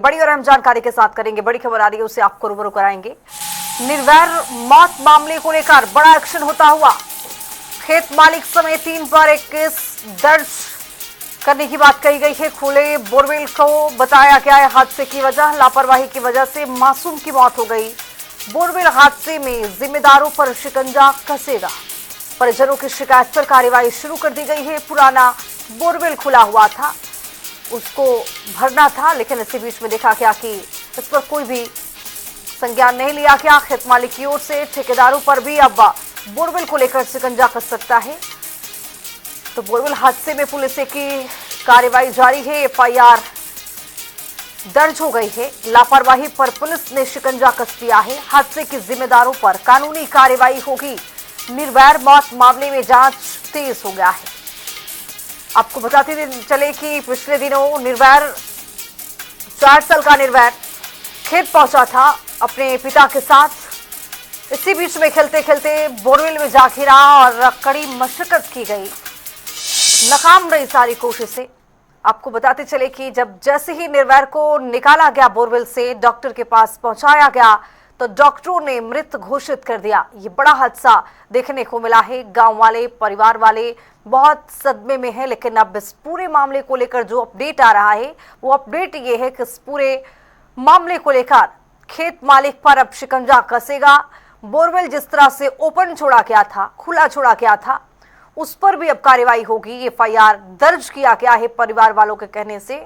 बड़ी और अहम जानकारी के साथ करेंगे। बड़ी खबर आ रही है, उससे आपको रूबरू कराएंगे। निर्भैर मौत मामले को लेकर बड़ा एक्शन होता हुआ खेत मालिक समेत 3 पर एक केस दर्ज करने की बात कही गई है। खुले बोरवेल को बताया गया है हादसे की वजह, लापरवाही की वजह से मासूम की मौत हो गई। बोरवेल हादसे में जिम्मेदारों पर शिकंजा कसेगा। परिजनों की शिकायत पर कार्रवाई शुरू कर दी गई है। पुराना बोरवेल खुला हुआ था, उसको भरना था, लेकिन इसी बीच में देखा गया कि इस पर कोई भी संज्ञान नहीं लिया गया। खेत मालिक की ओर से ठेकेदारों पर भी अब बोरवेल को लेकर शिकंजा कस सकता है। तो बोरवेल हादसे में पुलिस की कार्रवाई जारी है। एफआईआर दर्ज हो गई है। लापरवाही पर पुलिस ने शिकंजा कस दिया है। हादसे के जिम्मेदारों पर कानूनी कार्रवाई होगी। निर्भैर मौत मामले में जांच तेज हो गया है। आपको बताते चले कि पिछले दिनों निर्भैर 4 साल का निर्भैर खेत पहुंचा था अपने पिता के साथ। इसी बीच में खेलते खेलते बोरवेल में जा गिरा और कड़ी मशक्कत की गई, नाकाम रही सारी कोशिशें। आपको बताते चले कि जैसे ही निर्भैर को निकाला गया बोरवेल से, डॉक्टर के पास पहुंचाया गया तो डॉक्टरों ने मृत घोषित कर दिया। ये बड़ा हादसा देखने को मिला है। गांव वाले, परिवार वाले बहुत सदमे में हैं। लेकिन अब इस पूरे मामले को लेकर जो अपडेट आ रहा है, वो अपडेट ये है कि इस पूरे मामले को लेकर खेत मालिक पर अब शिकंजा कसेगा। बोरवेल जिस तरह से ओपन छोड़ा गया था, खुला छोड़ा गया था, उस पर भी अब कार्रवाई होगी। एफआईआर दर्ज किया गया है परिवार वालों के कहने से।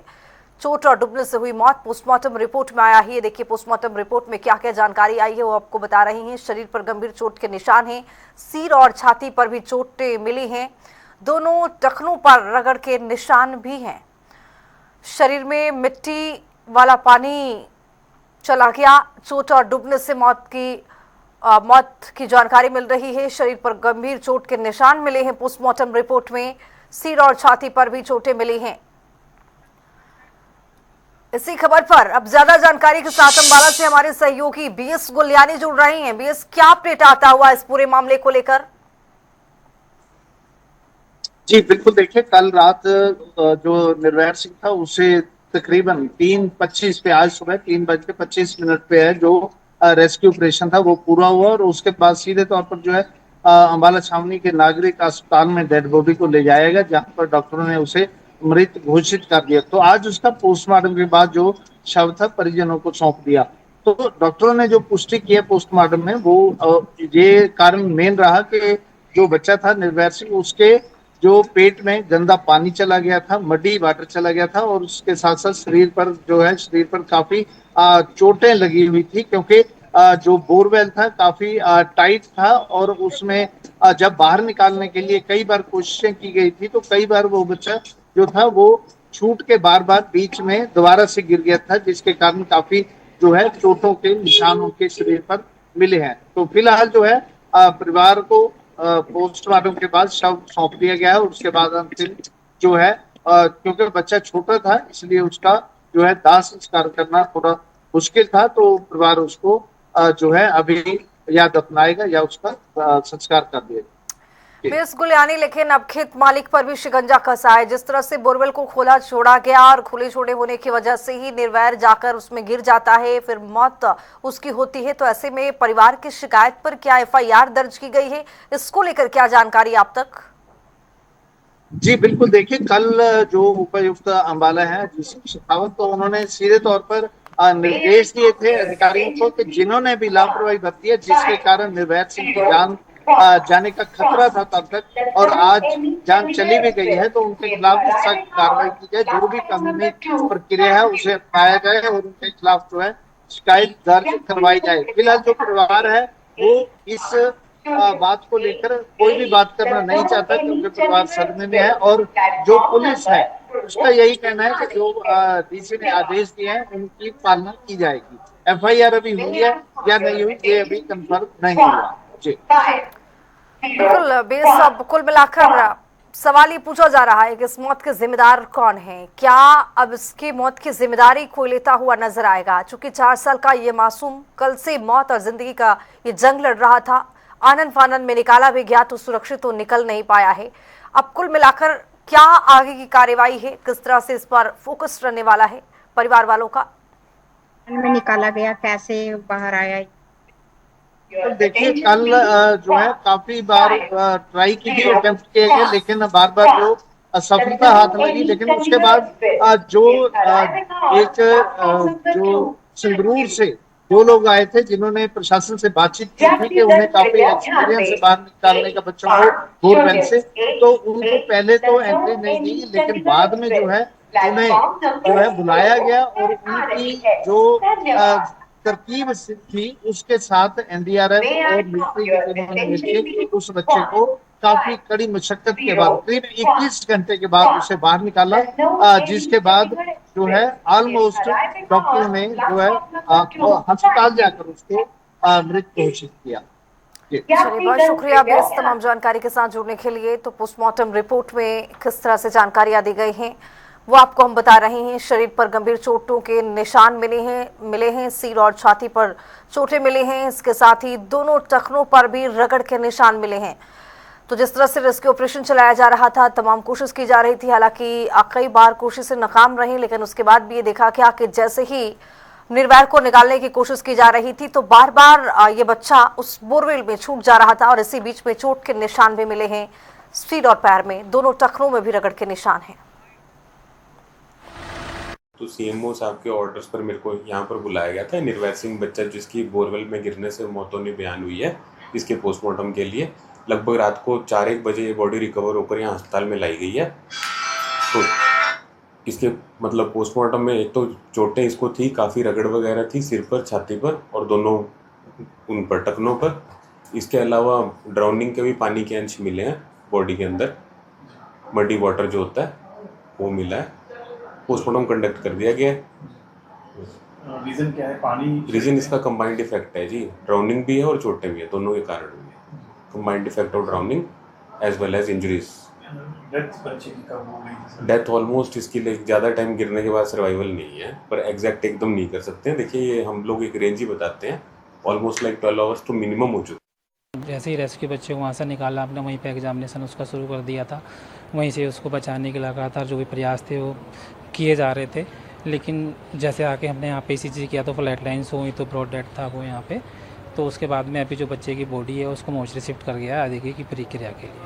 चोट और डूबने से हुई मौत पोस्टमार्टम रिपोर्ट में आया है। ये देखिए पोस्टमार्टम रिपोर्ट में क्या क्या जानकारी आई है वो आपको बता रही हैं। शरीर पर गंभीर चोट के निशान हैं। सिर और छाती पर भी चोटें मिली हैं। दोनों टखनों पर रगड़ के निशान भी हैं। शरीर में मिट्टी वाला पानी चला गया। चोट और डूबने से मौत की जानकारी मिल रही है। शरीर पर गंभीर चोट के निशान मिले हैं पोस्टमार्टम रिपोर्ट में। सिर और छाती पर भी चोटें मिली हैं। इसी खबर पर अब ज्यादा जानकारी के साथ अंबाला से हमारे सहयोगी बीएस गुलियानी जुड़ रही हैं। बीएस, क्या अपडेट आता हुआ इस पूरे मामले को लेकर? जी बिल्कुल, देखिए कल रात जो निर्भैर सिंह था उसे तकरीबन 3:25 पे, आज सुबह 3:25 पे है जो रेस्क्यू ऑपरेशन था वो पूरा हुआ। और उसके बाद सीधे तौर पर जो है अंबाला छावनी के नागरिक अस्पताल में डेड बॉडी को ले जाया गया, जहां पर डॉक्टरों ने उसे मृत घोषित कर दिया। तो आज उसका पोस्टमार्टम के बाद जो शव था परिजनों को सौंप दिया। तो डॉक्टरों ने जो पुष्टि की है पोस्टमार्टम में, वो ये कारण मेन रहा कि जो बच्चा था निर्भैर सिंह, उसके जो पेट में गंदा पानी चला गया था, मडी वाटर चला गया था। और उसके साथ साथ शरीर पर काफी चोटें लगी हुई थी, क्योंकि जो बोरवेल था काफी टाइट था। और उसमें जब बाहर निकालने के लिए कई बार कोशिशें की गई थी, तो कई बार वो बच्चा जो था वो छूट के बार बार बीच में दोबारा से गिर गया था, जिसके कारण काफी जो है चोटों के निशान उनके शरीर पर मिले हैं। तो फिलहाल जो है परिवार को पोस्टमार्टम के बाद शव सौंप दिया गया है। और उसके बाद अंतिम जो है क्योंकि बच्चा छोटा था, इसलिए उसका जो है दाह संस्कार करना थोड़ा मुश्किल था। तो परिवार उसको जो है अभी या दफनाएगा या उसका संस्कार कर दिएगा। बीएस गुलियानी, लेकिन अब खेत मालिक पर भी शिकंजा कसा है। जिस तरह से बोरवेल को खोला छोड़ा गया और खुले छोड़े होने की वजह से ही निर्भैर जाकर उसमें गिर जाता है, फिर मौत उसकी होती है। तो ऐसे में परिवार की शिकायत पर क्या एफआईआर दर्ज की गई है, इसको लेकर क्या जानकारी आप तक? जी बिल्कुल, देखिए कल जो उपायुक्त अंबाला है जिसकी शेखावत, तो उन्होंने सीधे तौर पर निर्देश दिए थे अधिकारियों को कि जिन्होंने भी लापरवाही बरती है, जिसके कारण निर्भैर सिंह की जान जाने का खतरा था तब तक, और आज जान चली भी गई है, तो उनके खिलाफ सख्त कार्रवाई की जाए। जो भी कानूनी प्रक्रिया है उसे अपनाया जाए और उनके खिलाफ जो है शिकायत दर्ज करवाई जाए। फिलहाल जो परिवार है वो इस बात को लेकर कोई भी बात करना नहीं चाहता, क्योंकि परिवार सदमे में है। और जो पुलिस है उसका यही कहना है कि जो डीसी ने आदेश दिए हैं उनकी पालना की जाएगी। एफआईआर अभी हुई है या नहीं हुई ये अभी कंफर्म नहीं हुआ। जी बिल्कुल बेस, अब कुल मिलाकर सवाल ये पूछा जा रहा है कि इस मौत के जिम्मेदार कौन है। क्या अब इसकी मौत की जिम्मेदारी कोई लेता हुआ नजर आएगा? चूंकि 4 साल का ये मासूम कल से मौत और जिंदगी का ये जंग लड़ रहा था, आनन फानन में निकाला भी गया तो सुरक्षित तो निकल नहीं पाया है। अब कुल मिलाकर क्या आगे की कार्रवाई है, किस तरह से इस पर फोकस रहने वाला है परिवार वालों का? में निकाला गया, कैसे बाहर आया? तो देखिए कल जो है काफी बार ट्राई की गई, अटेम्प्ट किए गए, लेकिन बार बार जो असफलता हाथ लगी। लेकिन उसके बाद जो एक जो संगरूर से दो लोग आए थे जिन्होंने प्रशासन से बातचीत की थी कि उन्हें काफी एक्सपीरियंस है बाहर निकालने का बच्चों को बोरवेल से, तो उनको पहले तो एंट्री नहीं दी, लेकिन बाद में जो है उन्हें जो है बुलाया गया और उनकी जो तरकीब थी उसके साथ एनडीआरएफ और मिलिट्री की टीमों ने मिलकर उस बच्चे को काफी कड़ी मशक्कत के बाद करीब 21 घंटे के बाद उसे बाहर निकाला, जिसके बाद जो है ऑलमोस्ट डॉक्टरों ने जो है अस्पताल जाकर उसको मृत घोषित किया। चलिए, बहुत शुक्रिया अभी इस तमाम जानकारी के साथ जुड़ने के लिए। तो पोस्टमार्टम रिपोर्ट में किस तरह से जानकारियां दी गई हैं वो आपको हम बता रहे हैं। शरीर पर गंभीर चोटों के निशान मिले हैं, सिर और छाती पर चोटें मिली हैं। इसके साथ ही दोनों टखनों पर भी रगड़ के निशान मिले हैं। तो जिस तरह से रेस्क्यू ऑपरेशन चलाया जा रहा था, तमाम कोशिश की जा रही थी, हालांकि कई बार कोशिशें नाकाम रही, लेकिन उसके बाद भी ये देखा गया कि जैसे ही निर्वैर को निकालने की कोशिश की जा रही थी तो बार बार ये बच्चा उस बोरवेल में छूट जा रहा था और इसी बीच में चोट के निशान भी मिले हैं। सिर और पैर में, दोनों टखनों में भी रगड़ के निशान हैं। तो सीएमओ साहब के ऑर्डर्स पर मेरे को यहाँ पर बुलाया गया था। निर्वैर सिंह बच्चा जिसकी बोरवेल में गिरने से मौत होनी बयान हुई है, इसके पोस्टमार्टम के लिए लगभग रात को 4-1 बजे ये बॉडी रिकवर होकर यहाँ अस्पताल में लाई गई है। तो इसके मतलब पोस्टमार्टम में एक तो चोटें इसको थी, काफ़ी रगड़ वगैरह थी सिर पर, छाती पर और दोनों उन पर टखनों पर। इसके अलावा ड्राउनिंग के भी पानी के अंश मिले हैं बॉडी के अंदर, मडी वाटर जो होता है वो मिला है। पोस्टमार्टम कंडक्ट कर दिया गया है। रीजन क्या है? पानी रीजन इसका कंबाइंड इफेक्ट है जी, ड्राउनिंग भी है और चोटें भी है, दोनों के कारण हुई है। Combined effect of drowning as well as injuries. Death almost इसकी ज़्यादा टाइम गिरने के बाद सर्वाइवल नहीं है, पर एग्जैक्ट एकदम नहीं कर सकते हैं। देखिए ये हम लोग एक रेंज ही बताते हैं, ऑलमोस्ट लाइक 12 आवर्स तो मिनिमम हो चुका। जैसे ही रेस्क्यू बच्चे को वहाँ से निकाला, आपने वहीं पे एग्जामिनेशन उसका शुरू कर दिया था। वहीं से उसको बचाने के लगातार जो भी प्रयास थे वो किए जा रहे थे, लेकिन जैसे आके हमने यहाँ पे ECG किया तो फ्लैट लाइन्स हुई, तो ब्रॉड डेथ था वो यहाँ पे। तो उसके बाद में अभी जो बच्चे की बॉडी है उसको मोर्चरी शिफ्ट कर गया है आगे की प्रक्रिया के लिए।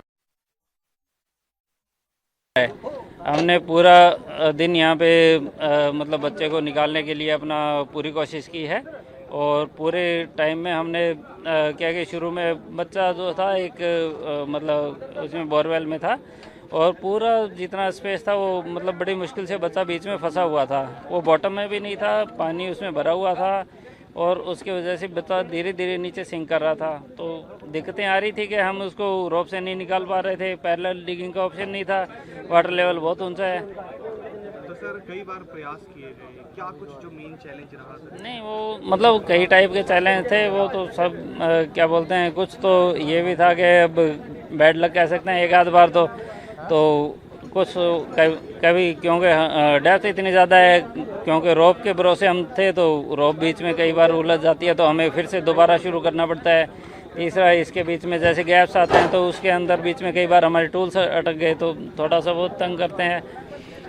हमने पूरा दिन यहाँ पे मतलब बच्चे को निकालने के लिए अपना पूरी कोशिश की है और पूरे टाइम में हमने क्या कि शुरू में बच्चा जो था एक मतलब उसमें बोरवेल में था और पूरा जितना स्पेस था वो मतलब बड़ी मुश्किल से बच्चा बीच में फंसा हुआ था, वो बॉटम में भी नहीं था, पानी उसमें भरा हुआ था और उसकी वजह से बच्चा धीरे धीरे नीचे सिंक कर रहा था। तो दिक्कतें आ रही थी कि हम उसको रोप से नहीं निकाल पा रहे थे, पैरेलल डिगिंग का ऑप्शन नहीं था, वाटर लेवल बहुत ऊंचा है। तो सर कई बार प्रयास किए गए, क्या कुछ जो मेन चैलेंज रहा था? नहीं, वो मतलब कई टाइप के चैलेंज थे, वो तो सब क्या बोलते हैं, कुछ तो ये भी था कि अब बैड लक कह सकते हैं एक आध बार तो कुछ कभी क्योंकि डेप्थ इतनी ज़्यादा है, क्योंकि रोप के भरोसे हम थे तो रोप बीच में कई बार उलझ जाती है तो हमें फिर से दोबारा शुरू करना पड़ता है। तीसरा, इसके बीच में जैसे गैप्स आते हैं तो उसके अंदर बीच में कई बार हमारे टूल्स अटक गए तो थोड़ा सा बहुत तंग करते हैं।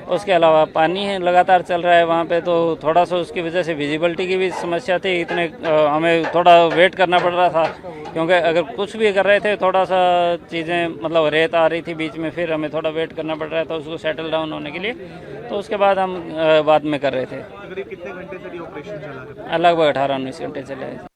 उसके अलावा पानी है लगातार चल रहा है वहाँ पे, तो थोड़ा सा उसकी वजह से विजिबिलिटी की भी समस्या थी। इतने हमें थोड़ा वेट करना पड़ रहा था, क्योंकि अगर कुछ भी कर रहे थे थोड़ा सा चीज़ें मतलब रेत आ रही थी बीच में, फिर हमें थोड़ा वेट करना पड़ रहा था उसको सेटल डाउन होने के लिए। तो उसके बाद हम बाद में कर रहे थे। कितने घंटे से ऑपरेशन चला? लगभग 18-19 घंटे चले।